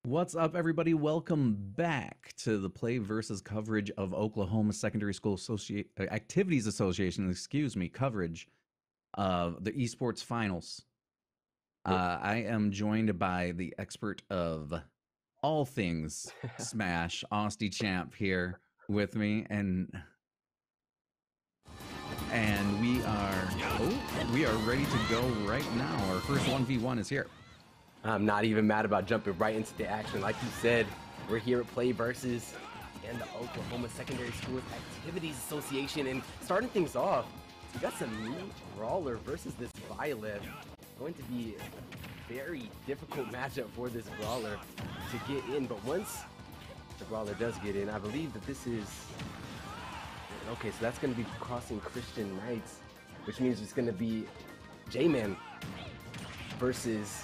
What's up, everybody? Welcome back to the Play versus coverage of Oklahoma Secondary School Activities Association, excuse me, coverage of the esports finals. I am joined by the expert of all things Smash, Austie Champ, here with me, and we are ready to go right now. Our first 1v1 is here. I'm not even mad about jumping right into the action. Like you said, we're here at Play Versus and the Oklahoma Secondary Schools Activities Association. And starting things off, we got some new brawler versus this Violet. Going to be a very difficult matchup for this brawler to get in. But once the brawler does get in, I believe that this is... Okay, so that's going to be crossing Christian Knights, which means it's going to be J-Man versus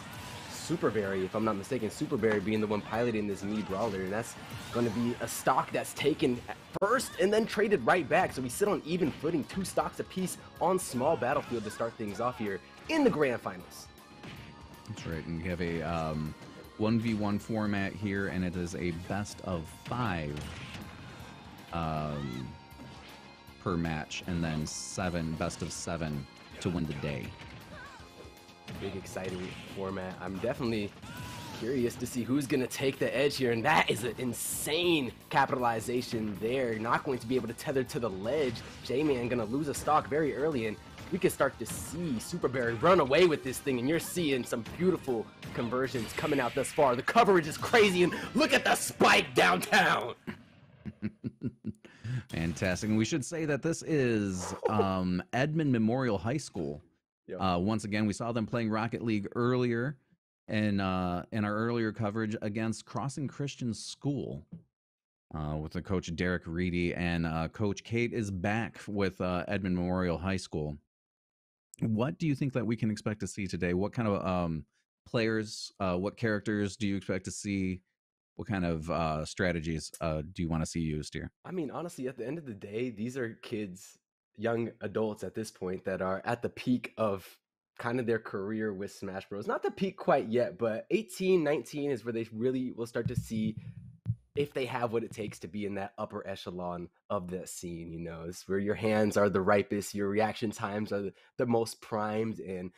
Superberry, if I'm not mistaken. Superberry being the one piloting this Mii brawler, and that's going to be a stock that's taken at first and then traded right back. So we sit on even footing, 2 stocks apiece on small battlefield to start things off here in the grand finals. That's right, and we have a 1v1 format here, and it is a best of 5 per match, and then best of 7 to win the day. Big exciting format. I'm definitely curious to see who's going to take the edge here, and that is an insane capitalization there. Not going to be able to tether to the ledge. J-Man going to lose a stock very early, and we can start to see Superberry run away with this thing, and you're seeing some beautiful conversions coming out thus far. The coverage is crazy, and look at the spike downtown. Fantastic. And we should say that this is Edmond Memorial High School. Yep. Once again, we saw them playing Rocket League earlier in our earlier coverage against Crossing Christian School with the coach Derek Reedy, and Coach Kate is back with Edmond Memorial High School. What do you think that we can expect to see today? What kind of players, what characters do you expect to see? What kind of strategies do you want to see used here? I mean, honestly, at the end of the day, these are kids, young adults at this point, that are at the peak of kind of their career with Smash Bros. Not the peak quite yet, but 18, 19 is where they really will start to see if they have what it takes to be in that upper echelon of the scene. You know, it's where your hands are the ripest, your reaction times are the most primed, and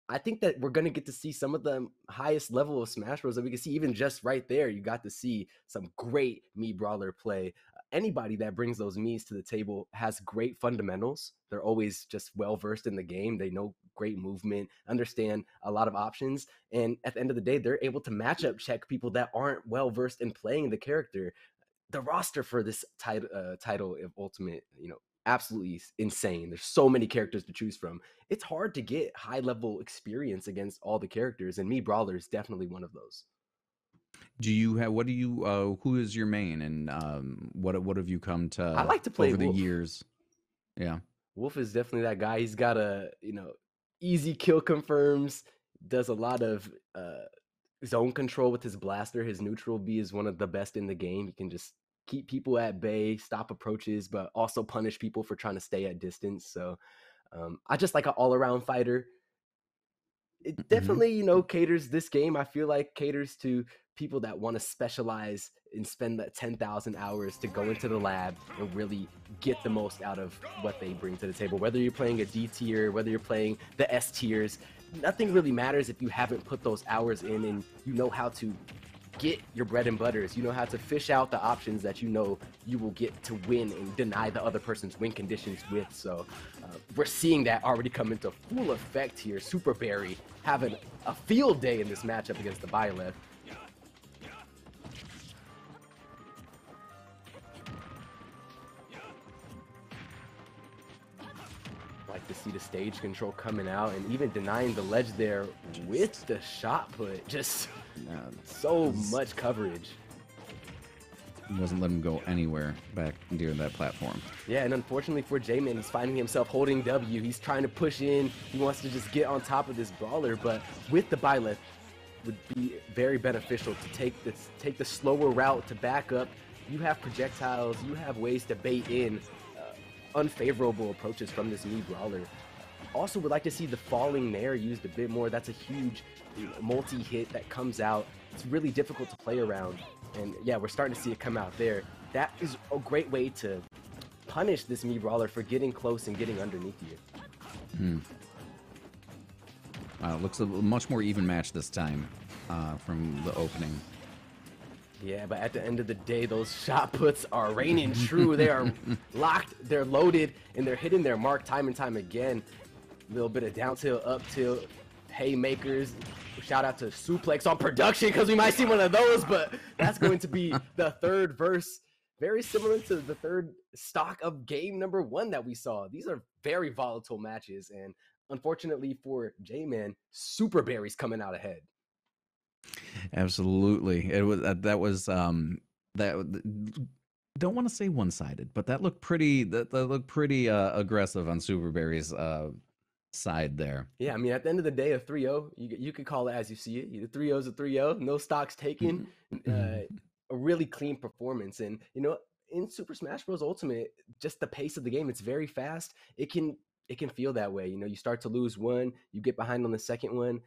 I think that we're going to get to see some of the highest level of Smash Bros. That we can see. Even just right there, you got to see some great Mii brawler play. Anybody that brings those Miis to the table has great fundamentals. They're always just well-versed in the game. They know great movement, understand a lot of options. And at the end of the day, they're able to matchup check people that aren't well-versed in playing the character. The roster for this title of Ultimate, absolutely insane. There's so many characters to choose from. It's hard to get high level experience against all the characters, and Mii brawler is definitely one of those. Do you have who is your main, and what have you come to I like to play over Wolf. the years? Yeah, Wolf is definitely that guy. He's got a easy kill confirms, does a lot of zone control with his blaster. His neutral B is one of the best in the game. He can just keep people at bay, stop approaches, but also punish people for trying to stay at distance. So I just like an all-around fighter. It definitely, caters, this game, I feel like, caters to people that want to specialize and spend that 10,000 hours to go into the lab and really get the most out of what they bring to the table. Whether you're playing a D tier, whether you're playing the S tiers, nothing really matters if you haven't put those hours in and you know how to get your bread and butters. You know how to fish out the options that you know you will get to win and deny the other person's win conditions with. So we're seeing that already come into full effect here. Superberry having a field day in this matchup against the Byleth. Like to see the stage control coming out and even denying the ledge there with the shot put. Just so much coverage. He wasn't letting him go anywhere back near that platform. Yeah, and unfortunately for J-Man, he's finding himself holding W. He's trying to push in. He wants to just get on top of this brawler, but with the Byleth would be very beneficial to take the slower route to back up. You have projectiles. You have ways to bait in unfavorable approaches from this Mii brawler. Also would like to see the falling nair used a bit more. That's a huge multi-hit that comes out it's really difficult to play around. And yeah, we're starting to see it come out there. That is a great way to punish this Mii Brawler for getting close and getting underneath you. It looks a much more even match this time from the opening. Yeah, but at the end of the day, those shot puts are reigning true. They are locked, they're loaded, and they're hitting their mark time and time again. A little bit of down tilt, up tilt, haymakers. Shout out to Suplex on production because we might see one of those, but that's going to be the third verse. Very similar to the third stock of game number 1 that we saw. These are very volatile matches, and unfortunately for J-Man, Super Berry's coming out ahead. Absolutely, it was that was that. Don't want to say one-sided, but that looked pretty. That looked pretty aggressive on Super Berry's side there. Yeah, I mean, at the end of the day, a 3-0, you could call it as you see it. The 3-0 is a 3-0, no stocks taken. A really clean performance. And you know, in Super Smash Bros. Ultimate, just the pace of the game, it's very fast. It can feel that way. You know, you start to lose one, you get behind on the second one.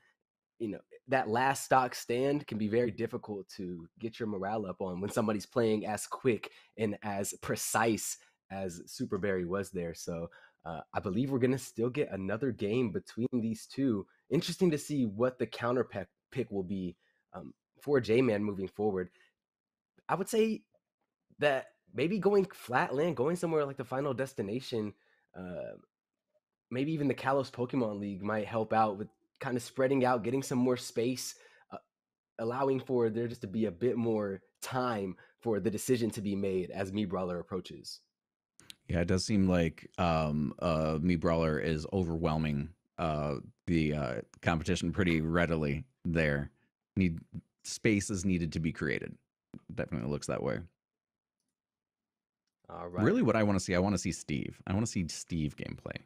You know, that last stock stand can be very difficult to get your morale up on when somebody's playing as quick and as precise as Super Berry was there. So I believe we're going to still get another game between these two. Interesting to see what the counter pick will be for J-Man moving forward. I would say that maybe going flatland, going somewhere like the Final Destination, maybe even the Kalos Pokemon League might help out with kind of spreading out, getting some more space, allowing for there just to be a bit more time for the decision to be made as Mii Brawler approaches. Yeah, it does seem like Mii Brawler is overwhelming the competition pretty readily there. Space is needed to be created. Definitely looks that way. All right. Really what I want to see Steve. I want to see Steve gameplay.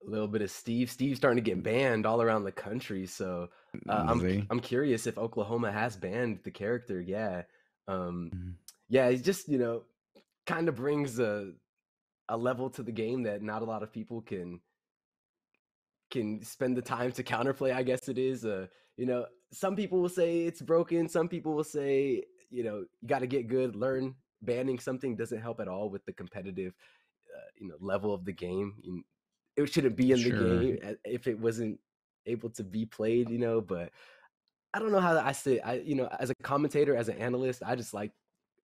A little bit of Steve. Steve's starting to get banned all around the country. So I'm curious if Oklahoma has banned the character. Yeah. Yeah, it just, you know, kind of brings a level to the game that not a lot of people can spend the time to counterplay, I guess it is. You know, some people will say it's broken. Some people will say, you know, you got to get good, learn. Banning something doesn't help at all with the competitive, you know, level of the game. It shouldn't be in the game if it wasn't able to be played, you know, but I don't know how I say, you know, as a commentator, as an analyst, I just like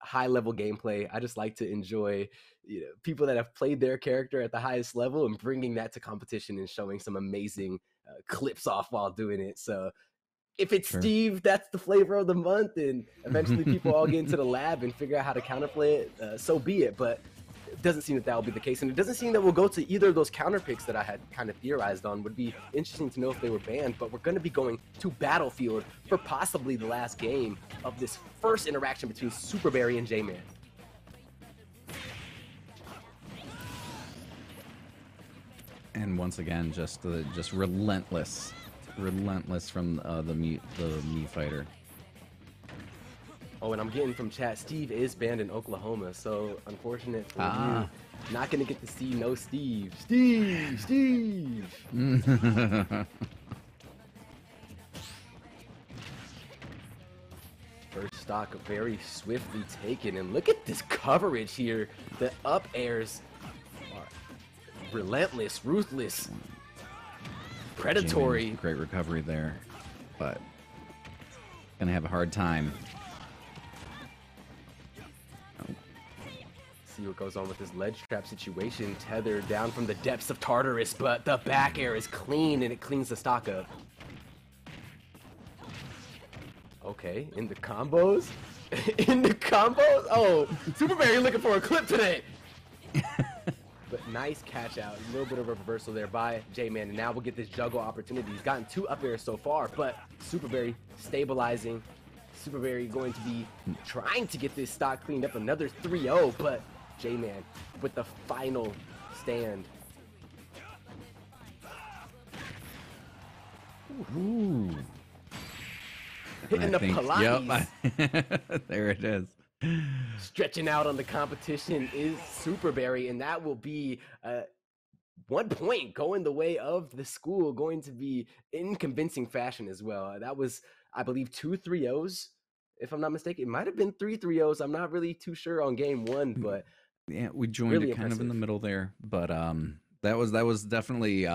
high level gameplay. I just like to enjoy, you know, people that have played their character at the highest level and bringing that to competition and showing some amazing clips off while doing it. So if it's Steve, that's the flavor of the month, and eventually people all get into the lab and figure out how to counterplay it, so be it. But it doesn't seem that will be the case, and it doesn't seem that we'll go to either of those counter picks that I had kind of theorized on. Would be interesting to know if they were banned, but we're going to be going to Battlefield for possibly the last game of this first interaction between Super Berry and J-Man. And once again, just relentless from the Mii fighter. Oh, and I'm getting from chat, Steve is banned in Oklahoma, so unfortunate for you. Not going to get to see no Steve. Steve! First stock very swiftly taken, and look at this coverage here. The up airs are relentless, ruthless, predatory. Great recovery there, but gonna have a hard time. See what goes on with this ledge trap situation. Tethered down from the depths of Tartarus, but the back air is clean and it cleans the stock up. Okay, in the combos? In the combos? Oh, Super Berry looking for a clip today. But nice catch out. A little bit of a reversal there by J-Man. And now we'll get this juggle opportunity. He's gotten 2 up airs so far, but Super Berry stabilizing. Super Berry going to be trying to get this stock cleaned up. Another 3-0, but J-Man with the final stand. Ooh. Hitting the Pilates. Yep. There it is. Stretching out on the competition is Super Berry, and that will be 1 point going the way of the school, going to be in convincing fashion as well. That was, I believe 2 3-0s, if I'm not mistaken. It might have been 3 3-0s. I'm not really too sure on game one, but Yeah, we joined really it kind of in the impressive. middle there, but that was definitely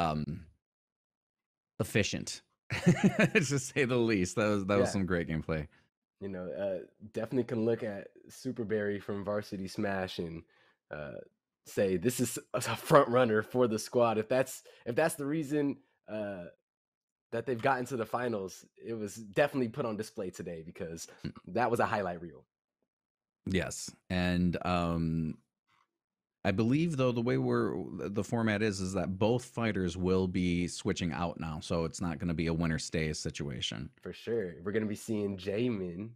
efficient, to say the least. That was Yeah. some great gameplay. Definitely can look at Superberry from Varsity Smash and uh, say this is a front runner for the squad. If that's the reason uh, that they've gotten to the finals, it was definitely put on display today because that was a highlight reel. Yes, and I believe though the way the format is that both fighters will be switching out now, so it's not going to be a winner stays situation. For sure. We're going to be seeing Jamin,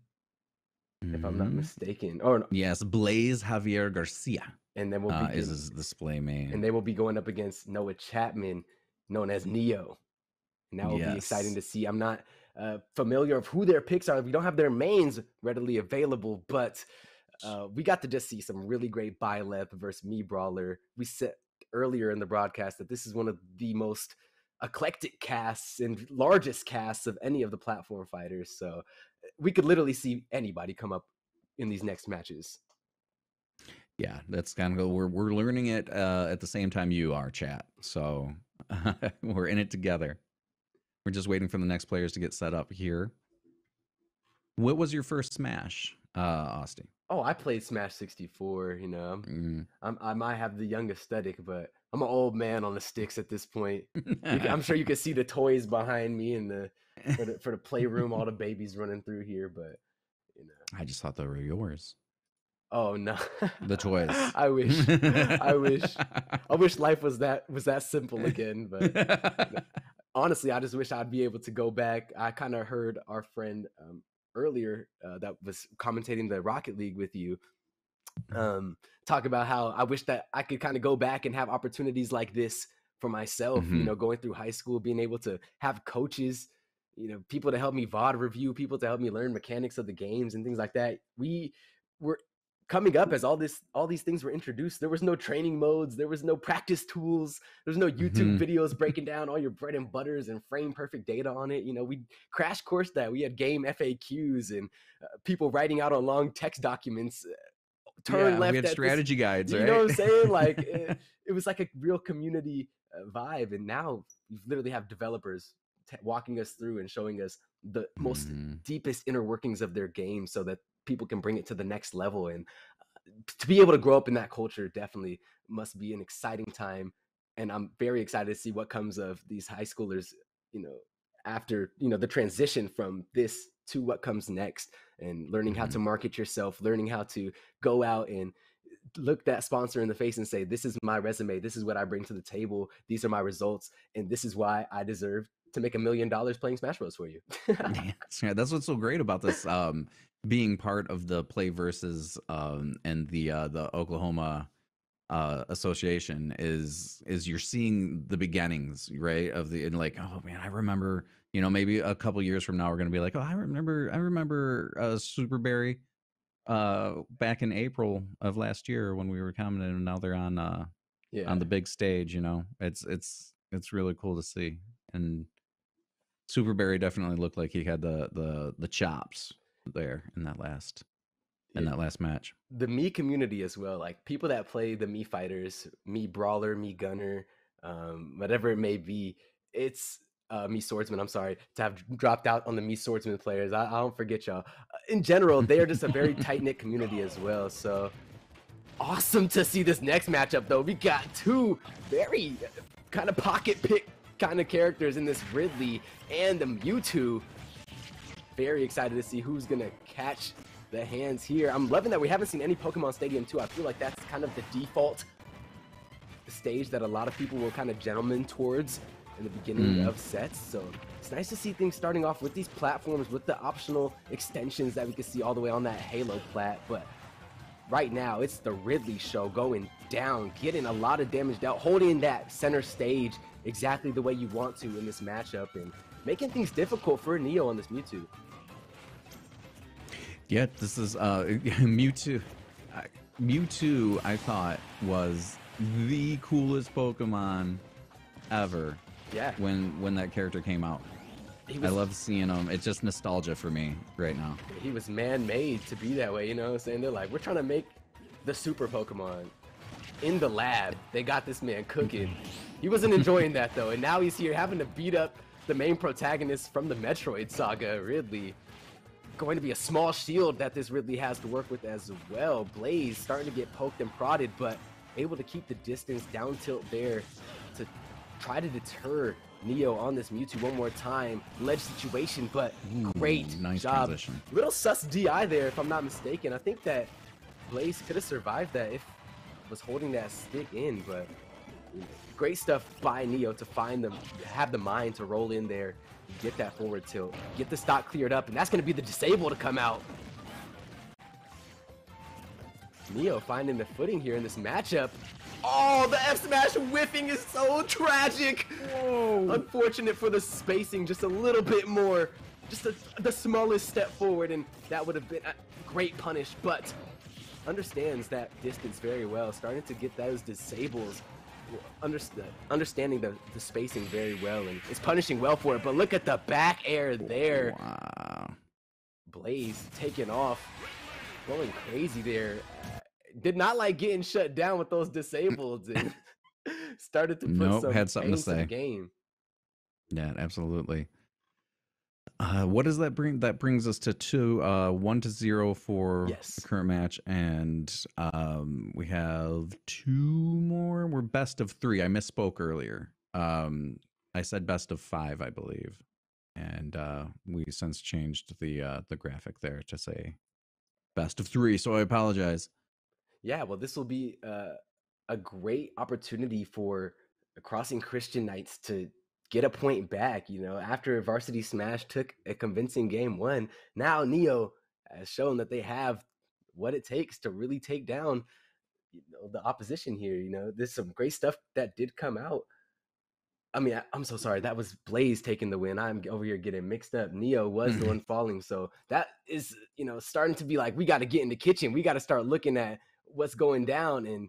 if I'm not Hmm. mistaken. Or no, Yes, Blaze Javier Garcia and then is his display main. they will be going up against Noah Chapman, known as Neo. And that will be exciting Yes. to see. I'm not familiar of who their picks are. We don't have their mains readily available, but we got to just see some really great Byleth versus Me Brawler. We said earlier in the broadcast that this is one of the most eclectic casts and largest casts of any of the platform fighters. So we could literally see anybody come up in these next matches. Yeah, that's kind of we're learning it at the same time you are, chat. So we're in it together. We're just waiting for the next players to get set up here. What was your first Smash, Austin? Oh, I played Smash 64. I might have the young aesthetic, but I'm an old man on the sticks at this point. I'm sure you can see the toys behind me and for the playroom, all the babies running through here. But I just thought they were yours. oh no, The toys. I wish, I wish life was that simple again. But honestly, I just wish I'd be able to go back. I kind of heard our friend earlier that was commentating the Rocket League with you talk about how I wish that I could kind of go back and have opportunities like this for myself, going through high school, being able to have coaches, people to help me VOD review, people to help me learn mechanics of the games and things like that. We were coming up as all these things were introduced. There was no training modes, there was no practice tools, there's no YouTube videos breaking down all your bread and butters and frame perfect data on it. We crash course that. We had game FAQs and people writing out on long text documents. Turn left. We had strategy guides, right? You know what I'm saying? Like it was like a real community vibe. And now you literally have developers walking us through and showing us the most deepest inner workings of their game so that people can bring it to the next level. And to be able to grow up in that culture definitely must be an exciting time. And I'm very excited to see what comes of these high schoolers, after, the transition from this to what comes next, and learning how to market yourself, learning how to go out and look that sponsor in the face and say, this is my resume, this is what I bring to the table, these are my results, and this is why I deserve to make $1 million playing Smash Bros for you. Yeah, that's what's so great about this being part of the PlayVS and the Oklahoma association is you're seeing the beginnings, right, of the, and like, oh man, I remember, maybe a couple years from now we're gonna be like, oh, I remember Superberry back in April of last year when we were commenting, and now they're on the big stage. It's really cool to see. And Superberry definitely looked like he had the chops there in that last match. The Me community as well, like people that play the Me fighters, Me Brawler, Me Gunner, whatever it may be, it's Me Swordsman, I'm sorry, to have dropped out on the Me Swordsman players. I don't forget y'all. In general, they are just a very tight-knit community as well. So awesome to see this next matchup, though. We got two very kind of pocket pick kind of characters in this Ridley and the Mewtwo. Very excited to see who's gonna catch the hands here. I'm loving that we haven't seen any Pokemon Stadium 2. I feel like that's kind of the default stage that a lot of people will kind of gentleman towards in the beginning of sets. So it's nice to see things starting off with these platforms, with the optional extensions that we can see all the way on that Halo plat. But right now, it's the Ridley show going down, getting a lot of damage dealt, holding that center stage exactly the way you want to in this matchup, and making things difficult for Neo on this Mewtwo. Yeah, this is Mewtwo. Mewtwo, I thought, was the coolest Pokemon ever. Yeah. When that character came out, I love seeing him. It's just nostalgia for me right now. He was man-made to be that way, you know what I'm saying? They're like, we're trying to make the super Pokemon. In the lab, they got this man cooking. He wasn't enjoying that though, and now he's here having to beat up the main protagonist from the Metroid saga, Ridley. Going to be a small shield that this Ridley has to work with as well. Blaze starting to get poked and prodded, but able to keep the distance, down tilt there to try to deter Neo on this Mewtwo one more time. Ledge situation, but great nice job. transition. Little sus DI there, if I'm not mistaken. I think that Blaze could have survived that if was holding that stick in, but great stuff by Neo to find them, have the mind to roll in there, get that forward tilt, get the stock cleared up, and that's going to be the disable to come out. Neo finding the footing here in this matchup. Oh, the F smash whiffing is so tragic. Whoa. Unfortunate for the spacing, just a little bit more, just the smallest step forward, and that would have been a great punish, but understands that distance very well, starting to get those disables, understanding the spacing very well, and is punishing well for it. But look at the back air there. Wow. Blaze taking off, going crazy there. Did not like getting shut down with those disables, and started to put had something to say. Game. Yeah, absolutely. What does that bring? That brings us to 1-0 for the current match, and we have 2 more. We're best of 3. I misspoke earlier. I said best of 5, I believe, and we since changed the graphic there to say best of 3. So I apologize. Yeah, well, this will be a great opportunity for Crossing Christian Knights to get a point back, you know, after Varsity Smash took a convincing game 1. Now Neo has shown that they have what it takes to really take down, you know, the opposition here. You know, there's some great stuff that did come out. I mean, I'm so sorry. That was Blaze taking the win. I'm over here getting mixed up. Neo was the one falling. So that is, you know, starting to be like, we got to get in the kitchen. We got to start looking at what's going down and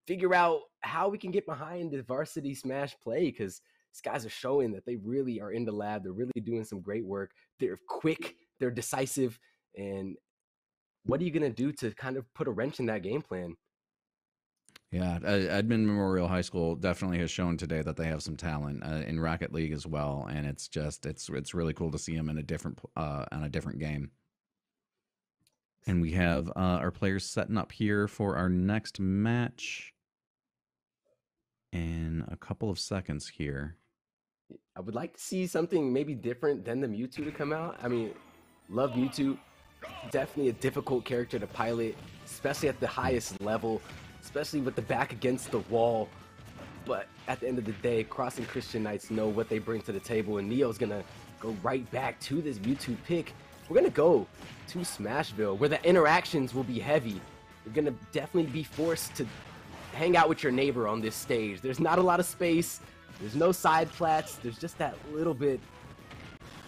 figure out how we can get behind the Varsity Smash play, because these guys are showing that they really are in the lab. They're really doing some great work. They're quick. They're decisive. And what are you going to do to kind of put a wrench in that game plan? Yeah, Edmond Memorial High School definitely has shown today that they have some talent in Rocket League as well, and it's really cool to see them in a different on a different game. And we have our players setting up here for our next match in a couple of seconds here. I would like to see something maybe different than the Mewtwo to come out. I mean, love Mewtwo. Definitely a difficult character to pilot, especially at the highest level, especially with the back against the wall. But at the end of the day, Crossing Christian Knights know what they bring to the table, and Neo's going to go right back to this Mewtwo pick. We're going to go to Smashville, where the interactions will be heavy. You're going to definitely be forced to hang out with your neighbor on this stage. There's not a lot of space. There's no side plats. There's just that little bit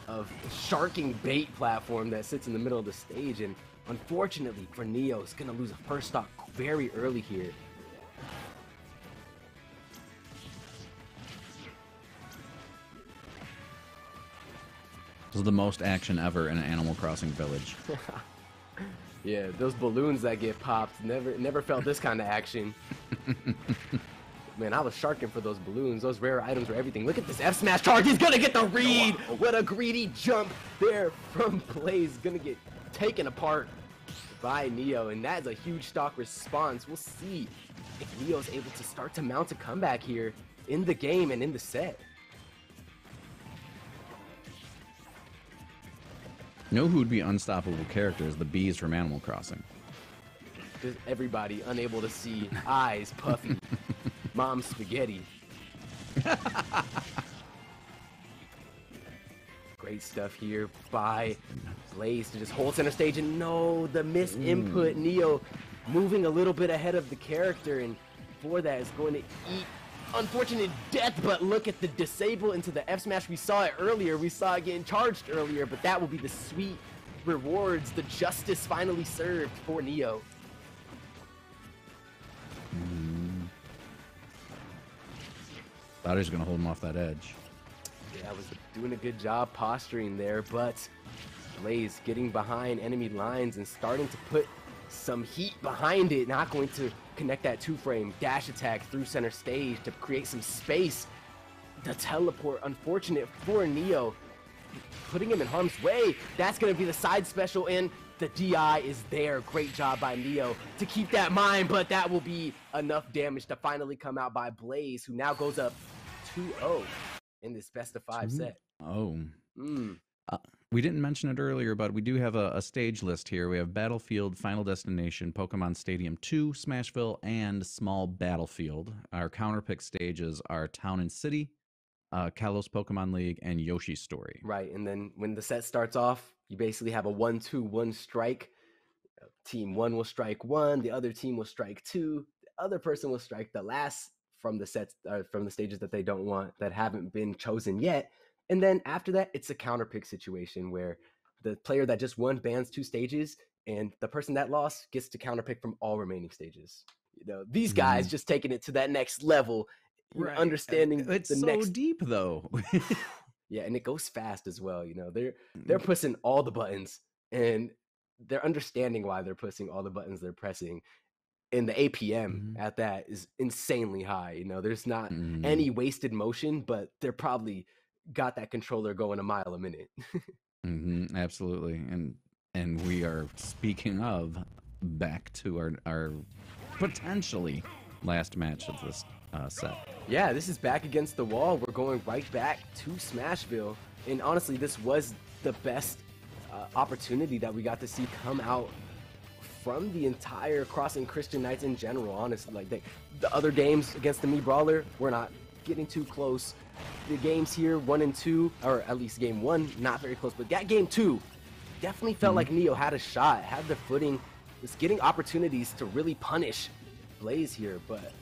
of sharking bait platform that sits in the middle of the stage. And unfortunately for Neo, it's going to lose a first stock very early here. This is the most action ever in an Animal Crossing village. Yeah, those balloons that get popped, never felt this kind of action. Man, I was sharking for those balloons. Those rare items were everything. Look at this F smash charge. He's gonna get the read. What a greedy jump there from Blaze. Gonna get taken apart by Neo, and that is a huge stock response. We'll see if Neo's able to start to mount a comeback here in the game and in the set. You know who would be unstoppable characters? The bees from Animal Crossing. Just everybody unable to see. Eyes puffy. Mom spaghetti. Great stuff here by Blaze to just hold center stage, and no, the misinput. Neo moving a little bit ahead of the character, and for that is going to eat unfortunate death. But look at the disable into the F smash. We saw it earlier. We saw it getting charged earlier, but that will be the sweet rewards. The justice finally served for Neo. Thought he was going to hold him off that edge. Yeah, was doing a good job posturing there, but Blaze getting behind enemy lines and starting to put some heat behind it. Not going to connect that two-frame dash attack through center stage to create some space. The teleport, unfortunate for Neo, putting him in harm's way. That's going to be the side special, and the DI is there. Great job by Neo to keep that mine, but that will be enough damage to finally come out by Blaze, who now goes up 2-0 in this best of 5 set. Oh. We didn't mention it earlier, but we do have a stage list here. We have Battlefield, Final Destination, Pokemon Stadium 2, Smashville, and Small Battlefield. Our counterpick stages are Town and City, Kalos Pokemon League, and Yoshi's Story. Right, and then when the set starts off, you basically have a 1-2-1 strike. Team 1 will strike 1, the other team will strike 2, the other person will strike the last from the sets, from the stages that they don't want, that haven't been chosen yet. And then after that, it's a counterpick situation where the player that just won bans 2 stages, and the person that lost gets to counterpick from all remaining stages. You know, these guys just taking it to that next level, right. Understanding it's the so next deep though. Yeah, and it goes fast as well. You know, they're pushing all the buttons, and they're understanding why they're pushing all the buttons they're pressing. And the APM at that is insanely high. You know, there's not any wasted motion, but they're probably got that controller going a mile a minute. Absolutely. And we are, speaking of, back to our potentially last match of this set. Yeah, this is back against the wall. We're going right back to Smashville. And honestly, this was the best opportunity that we got to see come out from the entire Crossing Christian Knights in general. Honestly, like the other games against the Mii Brawler, we're not getting too close. The games here, 1 and 2, or at least game 1, not very close, but that game 2 definitely felt like Neo had a shot, had the footing, was getting opportunities to really punish Blaze here. But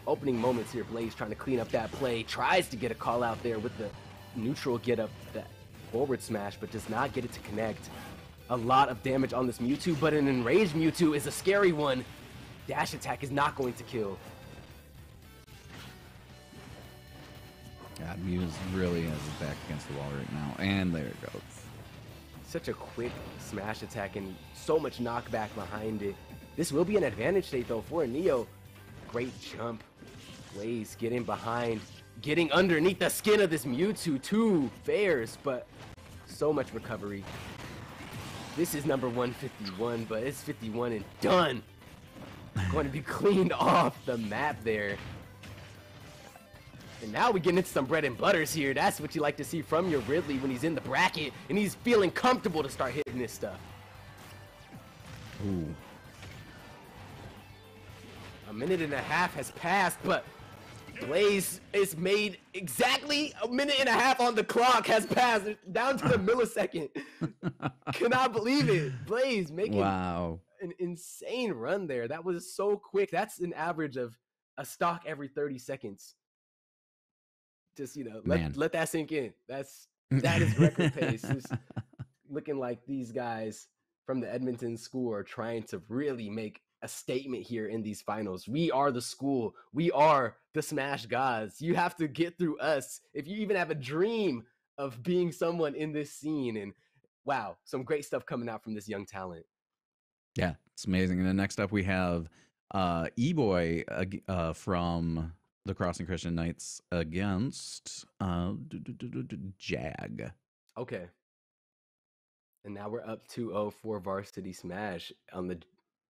opening moments here, Blaze trying to clean up that play, tries to get a call out there with the neutral get up, that forward smash, but does not get it to connect. A lot of damage on this Mewtwo, but an enraged Mewtwo is a scary one. Dash attack is not going to kill. God, Mew's really has his back against the wall right now, and there it goes. Such a quick smash attack and so much knockback behind it. This will be an advantage state though for Neo. Great jump. Blaze getting behind, getting underneath the skin of this Mewtwo. 2 fairs, but so much recovery. This is number 151, but it's 51 and done. Going to be cleaned off the map there. And now we get into some bread and butters here. That's what you like to see from your Ridley when he's in the bracket and he's feeling comfortable to start hitting this stuff. Ooh. A minute and a half has passed, but Blaze is made exactly a minute and a half on the clock has passed, down to the millisecond. Cannot believe it. Blaze making an insane run there. That was so quick. That's an average of a stock every 30 seconds. Just, you know, let that sink in. That is record pace. It's looking like these guys from the Edmonton school are trying to really make a statement here in these finals. We are the school. We are the Smash gods. You have to get through us if you even have a dream of being someone in this scene. And wow, some great stuff coming out from this young talent. Yeah, it's amazing. And then next up we have E-Boy from the Crossing Christian Knights against Jag. Okay. And now we're up 2-0 for Varsity Smash on the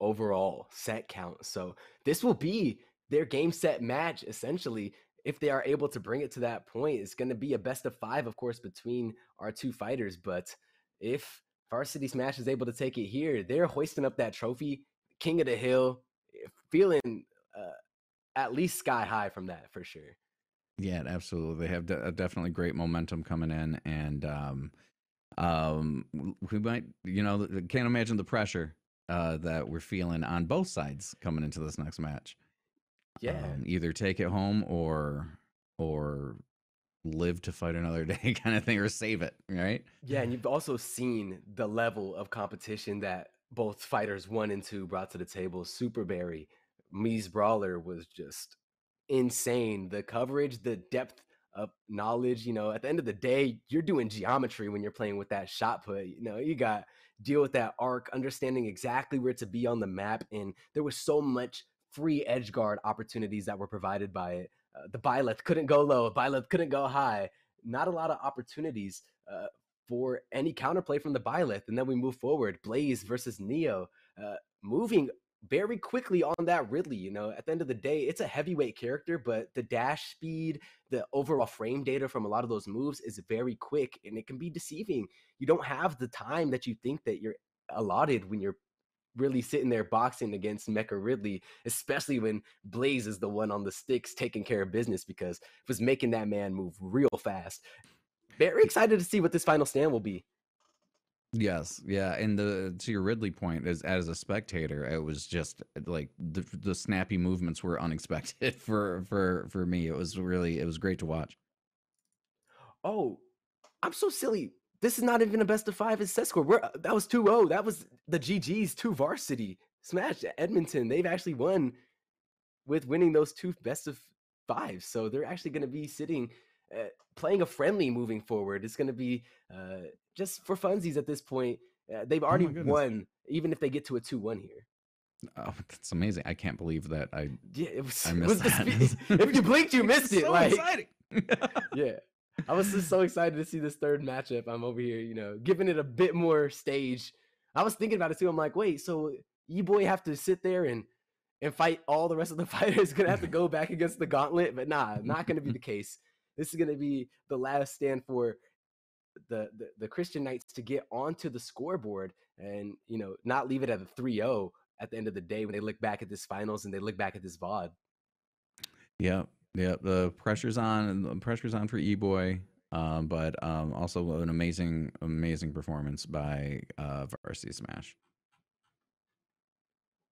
overall set count. So this will be their game set match, essentially. If they are able to bring it to that point, it's going to be a best of 5, of course, between our 2 fighters. But if Varsity Smash is able to take it here, they're hoisting up that trophy, King of the Hill, feeling at least sky high from that for sure. Yeah, absolutely. They have definitely great momentum coming in, and we might, you know, can't imagine the pressure that we're feeling on both sides coming into this next match. Yeah, either take it home or live to fight another day, kind of thing, or save it, right? Yeah, and you've also seen the level of competition that both fighters 1 and 2 brought to the table. Super Berry, Mii's Brawler was just insane. The coverage, the depth of knowledge. You know, at the end of the day, you're doing geometry when you're playing with that shot put. You know, you got deal with that arc, understanding exactly where to be on the map, and there was so much free edge guard opportunities that were provided by it. The Byleth couldn't go low, Byleth couldn't go high. Not a lot of opportunities for any counterplay from the Byleth. And then we move forward, Blaze versus Neo, moving very quickly on that Ridley. You know, at the end of the day, it's a heavyweight character, but the dash speed, the overall frame data from a lot of those moves is very quick, and it can be deceiving. You don't have the time that you think that you're allotted when you're really sitting there boxing against Mecha Ridley, especially when Blaze is the one on the sticks taking care of business, because it was making that man move real fast. Very excited to see what this final stand will be. Yes, yeah, and to your Ridley point, as a spectator, it was just like the snappy movements were unexpected for me. It was great to watch. Oh, I'm so silly. This is not even a best of 5 in set score. That was 2-0. That was the GG's 2 varsity smash Edmonton. They've actually won with winning those 2 best of 5. So they're actually going to be sitting playing a friendly moving forward. It's going to be just for funsies at this point. They've already won, even if they get to a 2-1 here. Oh, that's amazing! I can't believe that I missed that. If you blinked, you missed it. So like, exciting! Yeah, I was just so excited to see this third matchup. I'm over here, you know, giving it a bit more stage. I was thinking about it too. I'm like, wait, so E-Boy have to sit there and fight all the rest of the fighters? Gonna have to go back against the gauntlet? But nah, not gonna be the case. This is gonna be the last stand for the Christian Knights to get onto the scoreboard and, you know, not leave it at a 3-0 at the end of the day when they look back at this finals and they look back at this VOD. Yeah, the pressure's on for E-Boy, but also an amazing performance by Varsity Smash.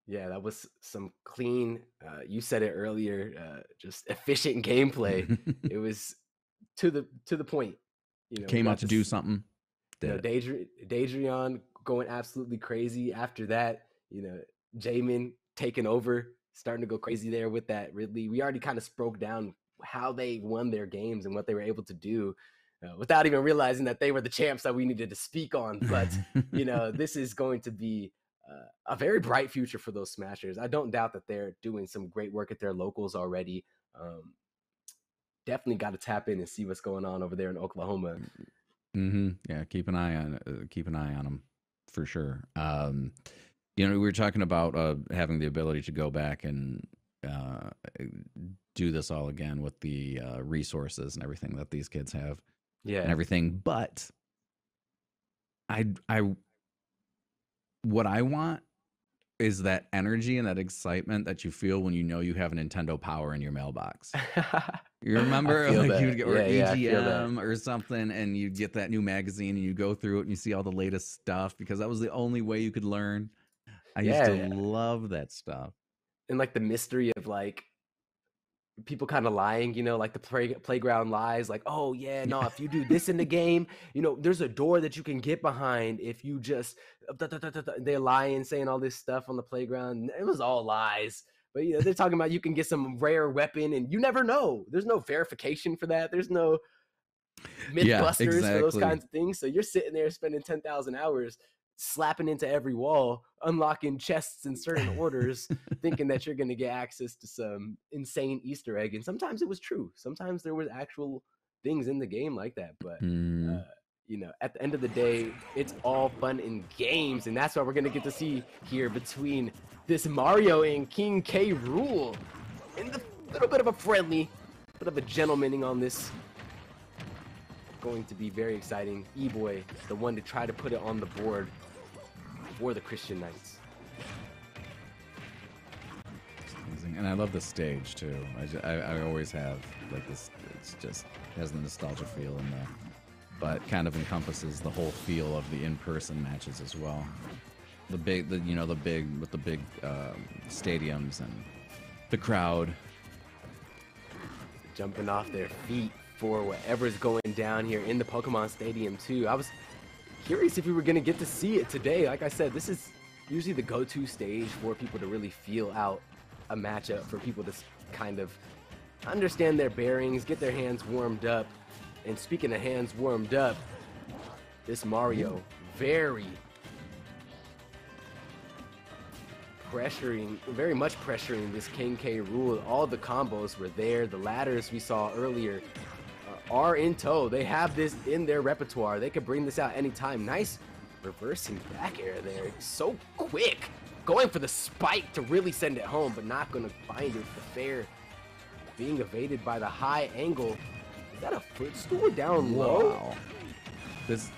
Yeah, that was some clean, you said it earlier, just efficient gameplay. It was to the point. You know, came out to do something. You know, Daedrion going absolutely crazy. After that, you know, Jamin taking over, starting to go crazy there with that Ridley. We already kind of broke down how they won their games and what they were able to do without even realizing that they were the champs that we needed to speak on. But, you know, this is going to be a very bright future for those Smashers. I don't doubt that they're doing some great work at their locals already. Definitely got to tap in and see what's going on over there in Oklahoma. Yeah, keep an eye on them for sure. You know, we were talking about having the ability to go back and do this all again with the resources and everything that these kids have, and everything. But what I want is that energy and that excitement that you feel when you know you have a Nintendo Power in your mailbox. You remember, like, you'd get EGM or something, and you'd get that new magazine, and you go through it, and you see all the latest stuff, because that was the only way you could learn. I used to love that stuff. And like the mystery of like people kind of lying, you know, like the playground lies, like, oh yeah, no, if you do this in the game, you know, there's a door that you can get behind if you just they're lying, saying all this stuff on the playground. It was all lies. But, you know, they're talking about you can get some rare weapon, and you never know. There's no verification for that. There's no Mythbusters for those kinds of things. So you're sitting there spending 10,000 hours slapping into every wall, unlocking chests in certain orders, thinking that you're going to get access to some insane Easter egg. And sometimes it was true. Sometimes there was actual things in the game like that. But, you know, at the end of the day, it's all fun in games. And that's what we're going to get to see here between this Mario and King K. Rool. And a little bit of a friendly, bit of a gentlemaning on this. Going to be very exciting. E-Boy, the one to try to put it on the board for the Christian Knights. Amazing. And I love the stage too. I always have like this. It's just has the nostalgia feel in there, but kind of encompasses the whole feel of the in-person matches as well. The big stadiums and the crowd jumping off their feet for whatever's going down here in the Pokemon Stadium too. I was curious if we were going to get to see it today. Like I said, this is usually the go-to stage for people to really feel out a matchup, for people to kind of understand their bearings, get their hands warmed up. And speaking of hands warmed up, this Mario very much pressuring this King K. Rool. All the combos were there. The ladders we saw earlier are in tow. They have this in their repertoire. They could bring this out anytime. Nice reversing back air there. So quick. Going for the spike to really send it home, but not going to find it. The fair being evaded by the high angle. Is that a footstool down low? Wow. This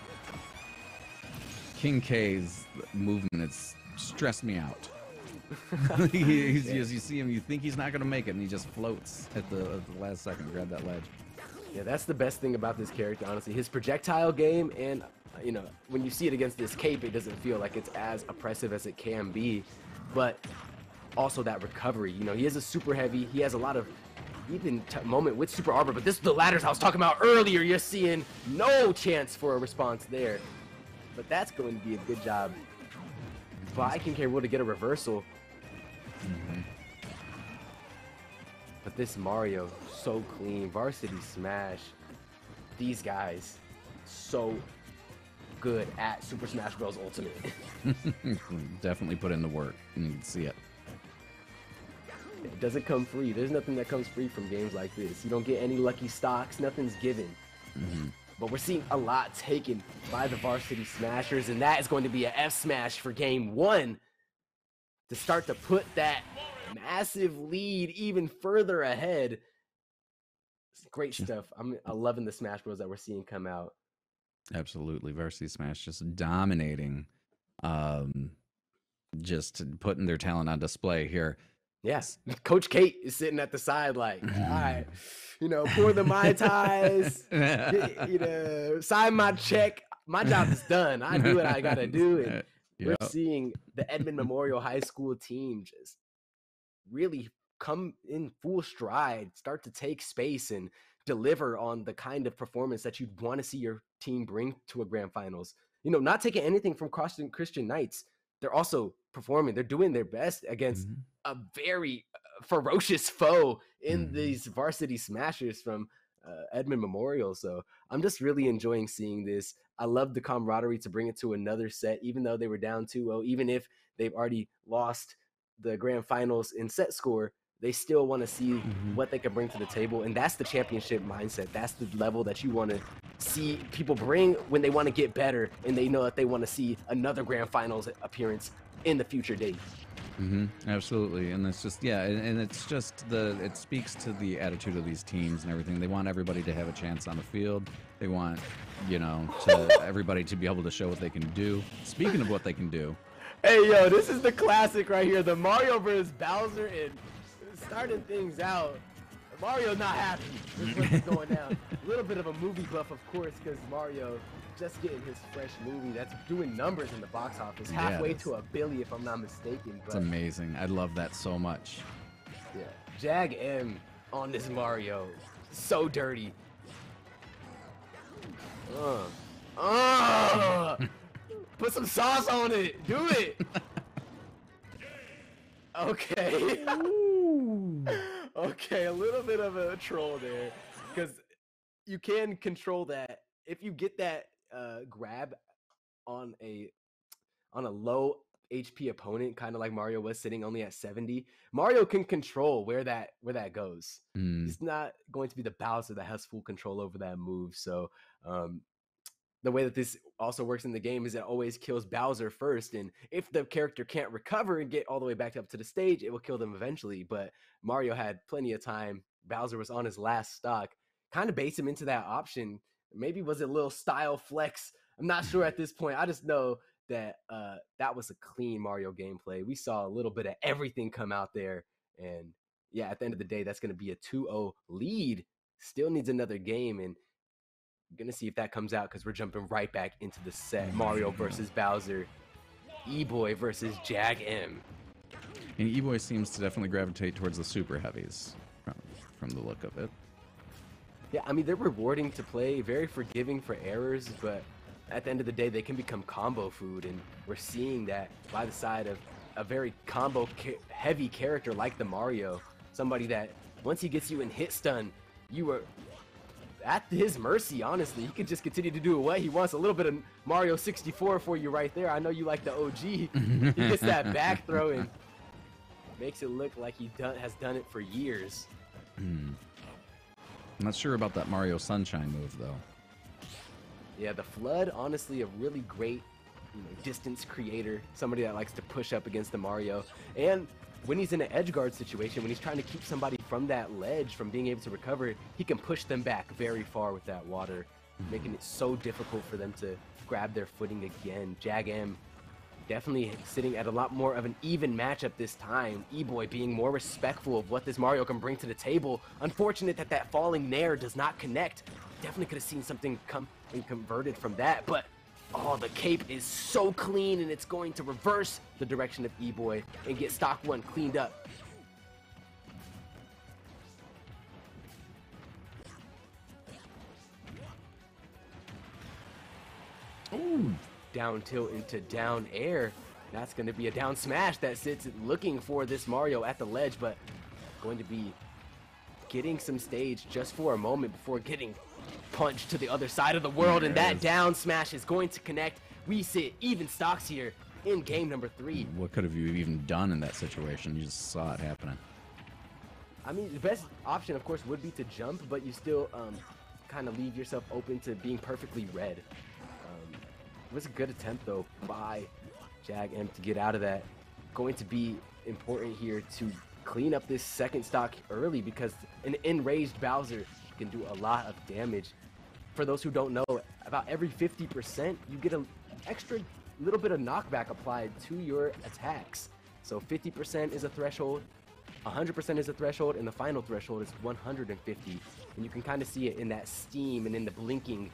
King K's movement, it's stressed me out. You see him, you think he's not going to make it, and he just floats at the last second, grab that ledge. Yeah, that's the best thing about this character, honestly. His projectile game, and you know, when you see it against this cape, it doesn't feel like it's as oppressive as it can be, but also that recovery. You know, he is a super heavy. He has a lot of even moment with super armor, but this is the ladders I was talking about earlier. You're seeing no chance for a response there, but that's going to be a good job by King K. Rool to get a reversal. But this Mario, so clean. Varsity Smash. These guys, so good at Super Smash Bros. Ultimate. Definitely put in the work, and you can see it. It doesn't come free. There's nothing that comes free from games like this. You don't get any lucky stocks. Nothing's given. But we're seeing a lot taken by the Varsity Smashers, and that is going to be a F smash for game one to start to put that massive lead even further ahead. It's great stuff. I'm loving the Smash Bros that we're seeing come out. Absolutely. Varsity Smash just dominating, just putting their talent on display here. Yes, Coach Kate is sitting at the side like, all right, you know, pour the Mai Tais, you know, sign my check. My job is done. I do what I got to do. And we're seeing the Edmond Memorial High School team just really come in full stride, start to take space and deliver on the kind of performance that you'd want to see your team bring to a grand finals. You know, not taking anything from Christian Knights. They're also performing. They're doing their best against a very ferocious foe in these Varsity Smashers from Edmond Memorial. So I'm just really enjoying seeing this. I love the camaraderie to bring it to another set, even though they were down 2-0, even if they've already lost the grand finals in set score, they still want to see what they can bring to the table. And that's the championship mindset. That's the level that you want to see people bring when they want to get better and they know that they want to see another grand finals appearance in the future date. Absolutely. And it's just, yeah, and it's just it speaks to the attitude of these teams and everything. They want everybody to have a chance on the field. They want, you know, everybody to be able to show what they can do. Speaking of what they can do. Hey, yo, this is the classic right here. The Mario versus Bowser, and starting things out. Mario not happy with what's going down. A little bit of a movie buff, of course, because Mario just getting his fresh movie that's doing numbers in the box office, halfway to $1 billion, if I'm not mistaken. But it's amazing. I love that so much. Yeah, Jag M on this Mario, so dirty. Put some sauce on it. Do it. Okay. Okay, a little bit of a troll there, because you can control that. If you get that grab on a low HP opponent, kind of like Mario was sitting only at 70, Mario can control where that goes. He's not going to be the Bowser that has full control over that move. So the way that this also works in the game is it always kills Bowser first, and if the character can't recover and get all the way back up to the stage, it will kill them eventually. But Mario had plenty of time. Bowser was on his last stock, kind of baits him into that option. Maybe was it a little style flex? I'm not sure at this point. I just know that that was a clean Mario gameplay. We saw a little bit of everything come out there, and yeah, at the end of the day, that's going to be a 2-0 lead. Still needs another game, and gonna see if that comes out, because we're jumping right back into the set. Mario versus Bowser, E-Boy versus Jag M. And E-Boy seems to definitely gravitate towards the super heavies from the look of it. Yeah, I mean, they're rewarding to play, very forgiving for errors, but at the end of the day, they can become combo food, and we're seeing that by the side of a very combo heavy character like the Mario, somebody that Once he gets you in hit stun, you are at his mercy, honestly. He could just continue to do what he wants. A little bit of Mario 64 for you right there. I know you like the OG. He gets that back throw and makes it look like he has done it for years. I'm not sure about that Mario Sunshine move, though. Yeah, the Flood, honestly, a really great distance creator. Somebody that likes to push up against the Mario. And when he's in an edge guard situation, when he's trying to keep somebody from that ledge, from being able to recover, he can push them back very far with that water, making it so difficult for them to grab their footing again. JagM definitely sitting at a lot more of an even matchup this time. E-Boy being more respectful of what this Mario can bring to the table. Unfortunate that that falling Nair does not connect. Definitely could have seen something come and converted from that, but oh, the cape is so clean, and it's going to reverse the direction of E-Boy and get stock one cleaned up. Ooh. Down tilt into down air. That's going to be a down smash that sits looking for this Mario at the ledge, but going to be getting some stage just for a moment before getting punched to the other side of the world. And that down smash is going to connect. We sit even stocks here in game number 3. What could have you even done in that situation? You just saw it happening. I mean, the best option, of course, would be to jump, but you still kind of leave yourself open to being perfectly read. It was a good attempt, though, by JagM to get out of that. Going to be important here to clean up this second stock early, because an enraged Bowser can do a lot of damage. For those who don't know, about every 50%, you get an extra little bit of knockback applied to your attacks. So 50% is a threshold, 100% is a threshold, and the final threshold is 150. And you can kind of see it in that steam and in the blinking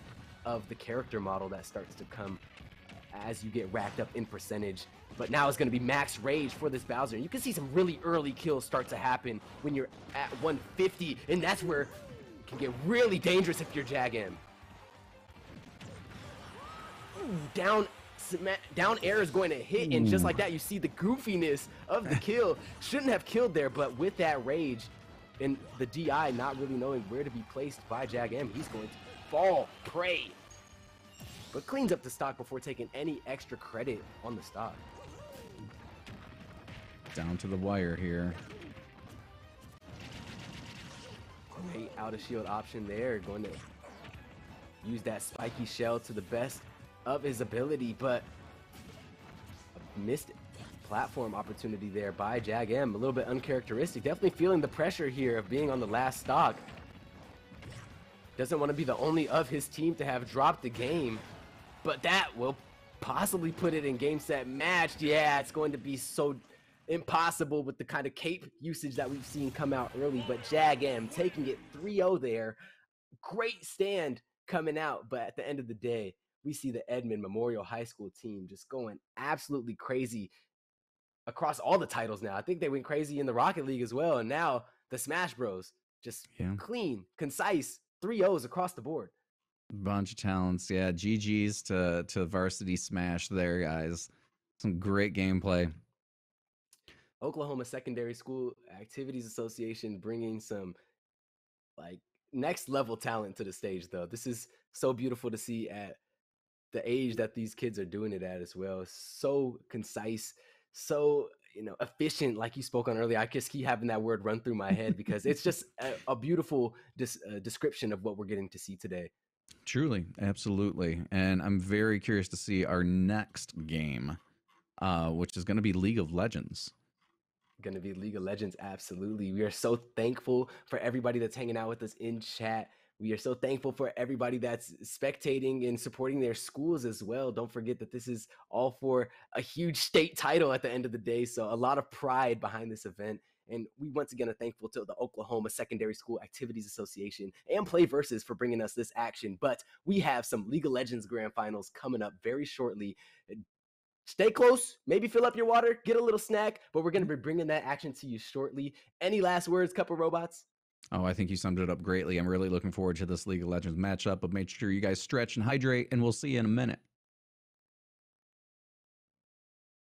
of the character model that starts to come as you get racked up in percentage. But now it's going to be max rage for this Bowser. You can see some really early kills start to happen when you're at 150, and that's where it can get really dangerous if you're JagM. Down air is going to hit, and just like that, you see the goofiness of the kill. Shouldn't have killed there, but with that rage and the DI not really knowing where to be placed by JagM, he's going to fall prey, but cleans up the stock before taking any extra credit on the stock. Down to the wire here. Great out of shield option there. Going to use that spiky shell to the best of his ability, but a missed platform opportunity there by JagM. A little bit uncharacteristic. Definitely feeling the pressure here of being on the last stock. Doesn't want to be the only of his team to have dropped the game, but that will possibly put it in game, set, match. Yeah, it's going to be so impossible with the kind of cape usage that we've seen come out early, but JagM taking it 3-0 there. Great stand coming out, but at the end of the day, we see the Edmond Memorial High School team just going absolutely crazy across all the titles now. I think they went crazy in the Rocket League as well, and now the Smash Bros. Just clean, concise, 3-0s across the board. Bunch of talents. Yeah, GG's to Varsity Smash there, guys. Some great gameplay. Oklahoma Secondary School Activities Association bringing some like next level talent to the stage, though. This is so beautiful to see at the age that these kids are doing it at as well. So concise, so efficient, like you spoke on earlier. I just keep having that word run through my head because it's just a beautiful description of what we're getting to see today. Truly, absolutely. And I'm very curious to see our next game, which is going to be League of Legends. Going to be League of Legends, absolutely. We are so thankful for everybody that's hanging out with us in chat. We are so thankful for everybody that's spectating and supporting their schools as well. Don't forget that this is all for a huge state title at the end of the day. So a lot of pride behind this event. And we once again are thankful to the Oklahoma Secondary School Activities Association and PlayVS for bringing us this action. But we have some League of Legends Grand Finals coming up very shortly. Stay close, maybe fill up your water, get a little snack, but we're going to be bringing that action to you shortly. Any last words, Couple Robots? Oh, I think you summed it up greatly. I'm really looking forward to this League of Legends matchup, but make sure you guys stretch and hydrate, and we'll see you in a minute.